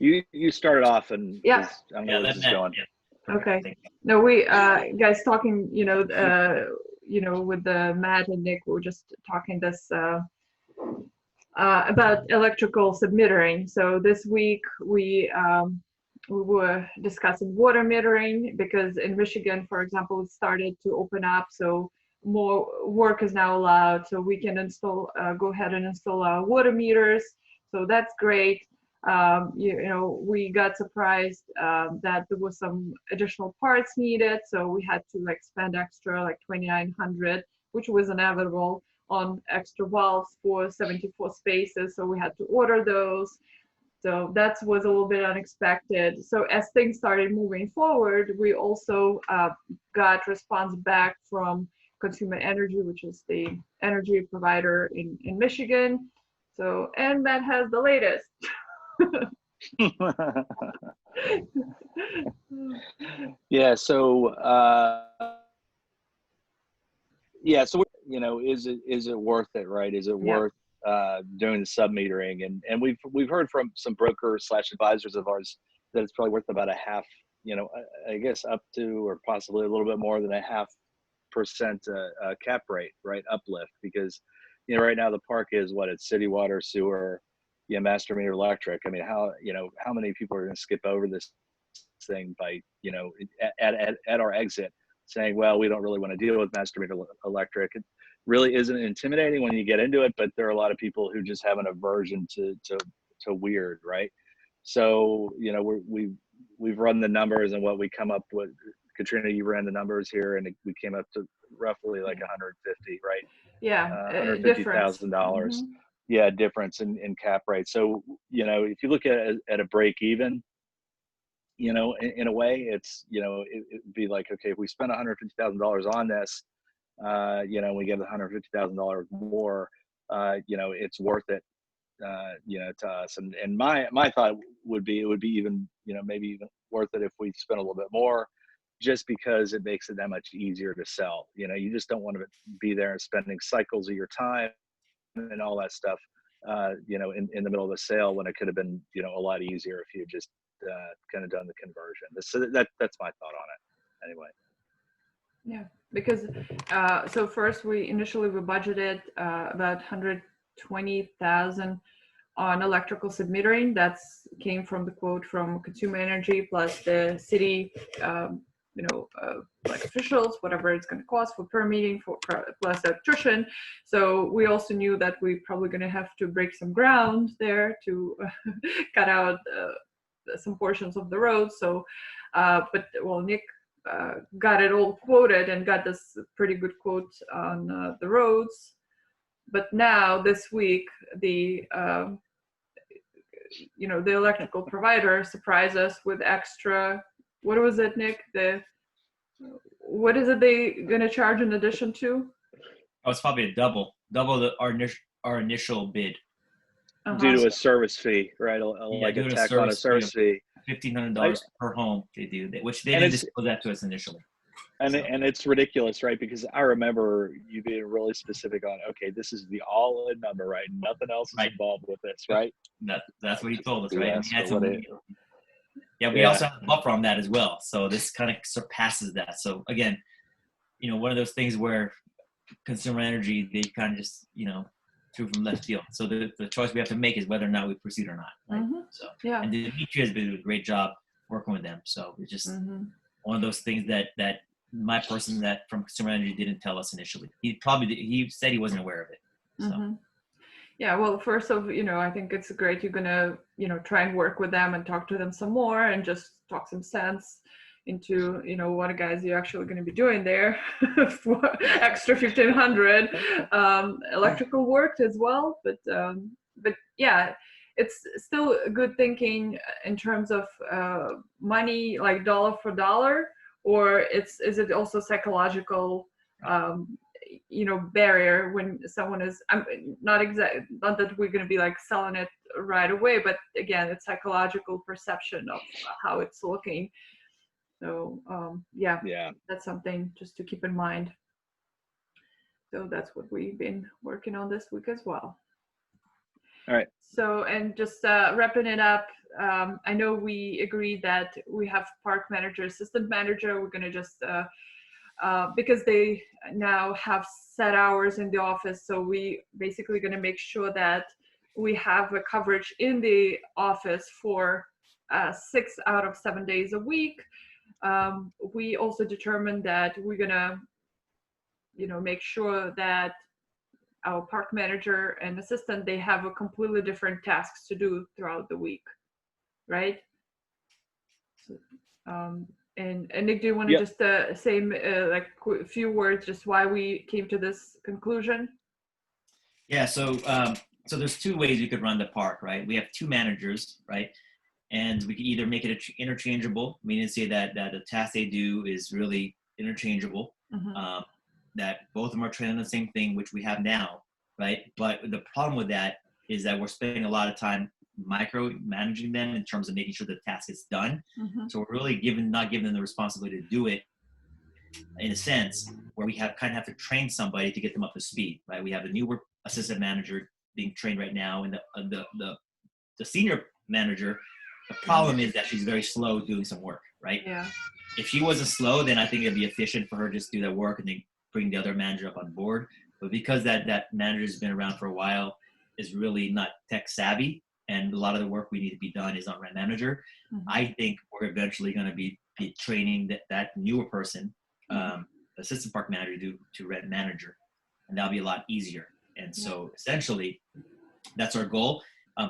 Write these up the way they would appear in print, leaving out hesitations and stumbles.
You started off and Yeah. I don't know where this is going. Yeah. Okay. No, we guys talking, with the Matt and Nick, we were just talking this about electrical sub-mittering. So this week we were discussing water metering, because in Michigan, for example, it started to open up, so more work is now allowed, so we can install, go ahead and install our water meters. So that's great. We got surprised that there was some additional parts needed, so we had to like spend extra like $2,900, which was inevitable, on extra valves for 74 spaces. So we had to order those. So that was a little bit unexpected. So as things started moving forward, we also got response back from Consumer Energy, which is the energy provider in Michigan. So, and that has the latest. Yeah. So, so is it worth it, right? Is it worth doing the sub-metering? And we've heard from some brokers / advisors of ours that it's probably worth about a half, I guess up to, or possibly a little bit more than 0.5% cap rate, right? Uplift, because right now the park is what, it's city water, sewer, master meter electric. I mean, how many people are going to skip over this thing by at our exit, saying, well, we don't really want to deal with master meter electric. It really isn't intimidating when you get into it, but there are a lot of people who just have an aversion to weird, right? So, we've run the numbers, and what we come up with, Katrina, you ran the numbers here, and we came up to roughly like 150, right? Yeah, $150,000. Mm-hmm. Yeah, difference in cap rate. So, if you look at a break even, in a way, it's, it'd be like, okay, if we spend $150,000 on this, we get $150,000 more, it's worth it, to us. And my thought would be, it would be even, maybe even worth it if we spend a little bit more, just because it makes it that much easier to sell. You just don't want to be there and spending cycles of your time and all that stuff, in the middle of the sale, when it could have been, a lot easier if you just kind of done the conversion. So that's my thought on it anyway. Yeah, because so first we budgeted about 120,000 on electrical sub-metering. That's came from the quote from Consumer Energy, plus the city like officials, whatever it's going to cost for per meeting, plus electrician. So we also knew that we're probably going to have to break some ground there to cut out some portions of the road. So, Nick got it all quoted and got this pretty good quote on the roads. But now this week, the electrical provider surprised us with extra. What was it, Nick? What is it they gonna charge in addition to? Oh, it's probably a double our initial bid. Due to a service fee, right? Like a tack on a service fee. $1,500 per home they do, which they didn't disclose that to us initially. And it's ridiculous, right? Because I remember you being really specific on, okay, this is the all-in number, right? Nothing else is involved with this, right? That's what he told us, right? We also have a buffer on that as well. So this kind of surpasses that. So again, one of those things where Consumer Energy, they kind of just, threw from left field. So the choice we have to make is whether or not we proceed or not. Right? Mm-hmm. So yeah. And Dimitri has been doing a great job working with them. So it's just one of those things that my person that from Consumer Energy didn't tell us initially. He said he wasn't aware of it. So. Mm-hmm. Yeah, well, first of, I think it's great you're going to, try and work with them and talk to them some more and just talk some sense into, what guys you're actually going to be doing there for extra 1,500. Electrical worked as well, but yeah, it's still good thinking in terms of money, like dollar for dollar, or is it also psychological barrier when someone is not that we're going to be like selling it right away, but again, it's psychological perception of how it's looking. So that's something just to keep in mind. So that's what we've been working on this week as well. All right. So, and just wrapping it up, I know we agreed that we have park manager, assistant manager. We're going to just, because they now have set hours in the office, so we basically going to make sure that we have a coverage in the office for 6 out of 7 days a week. We also determined that we're going to, make sure that our park manager and assistant, they have a completely different tasks to do throughout the week, right? So, and Nick, do you want to just say like a few words, just why we came to this conclusion? Yeah, so so there's two ways you could run the park, right? We have two managers, right? And we can either make it interchangeable, meaning to say that the task they do is really interchangeable. Mm-hmm. That both of them are trained on the same thing, which we have now, right? But the problem with that is that we're spending a lot of time micromanaging them in terms of making sure the task is done. Mm-hmm. So we're really not giving them the responsibility to do it in a sense where we kind of have to train somebody to get them up to speed, right? We have a newer assistant manager being trained right now, and the senior manager, the problem is that she's very slow doing some work, right? Yeah. If she wasn't slow, then I think it'd be efficient for her to just do that work and then bring the other manager up on board. But because that manager's been around for a while, is really not tech savvy, and a lot of the work we need to be done is on rent manager. Mm-hmm. I think we're eventually going to be training that newer person, assistant park manager, to rent manager, and that'll be a lot easier. And so essentially, that's our goal.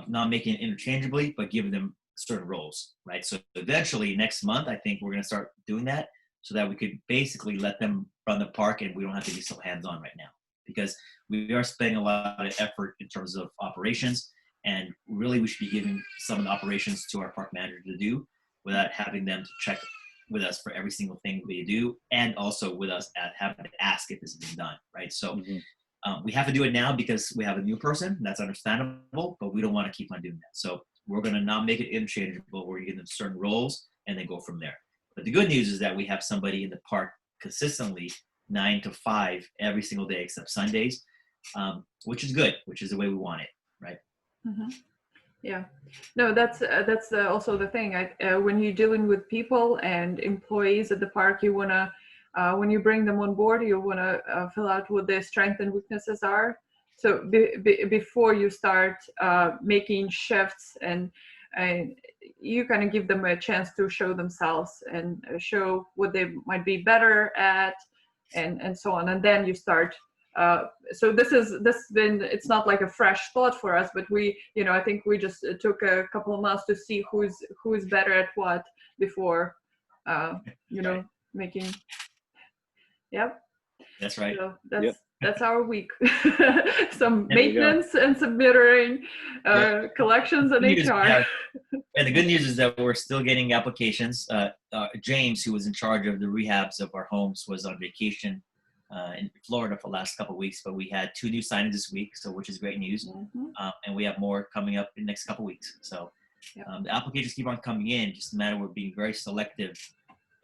Not making it interchangeably, but giving them certain roles, right? So eventually next month, I think we're going to start doing that so that we could basically let them run the park and we don't have to be so hands-on right now, because we are spending a lot of effort in terms of operations, and really we should be giving some of the operations to our park manager to do without having them to check with us for every single thing we do, and also with us at having to ask if this has been done, right? So we have to do it now because we have a new person. That's understandable, but we don't want to keep on doing that. So we're going to not make it interchangeable. We're going to give them certain roles and then go from there. But the good news is that we have somebody in the park consistently 9 to 5 every single day except Sundays, which is good, which is the way we want it, right? Mm-hmm. Yeah, no, that's also the thing. When you're dealing with people and employees at the park, you want to, when you bring them on board, you want to fill out what their strengths and weaknesses are. So before you start making shifts, and you kind of give them a chance to show themselves and show what they might be better at, and so on, and then you start. So it's not like a fresh thought for us, but we, I think we just took a couple of months to see who's better at what before, making. Yep. That's right. So that's our week. Some maintenance and sub-mittering, collections and HR. And the good news is that we're still getting applications. James, who was in charge of the rehabs of our homes, was on vacation in Florida for the last couple of weeks, but we had 2 new signings this week, which is great news. Mm-hmm. And we have more coming up in the next couple of weeks. So the applications keep on coming in, just a matter of being very selective,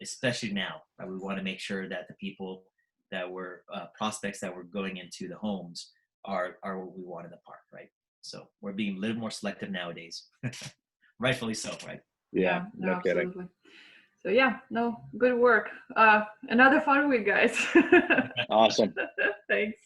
especially now. We want to make sure that the people that were prospects that were going into the homes are what we want in the park, right? So we're being a little more selective nowadays. Rightfully so, right? Yeah, no kidding. Absolutely. So good work. Another fun week, guys. Awesome. Thanks.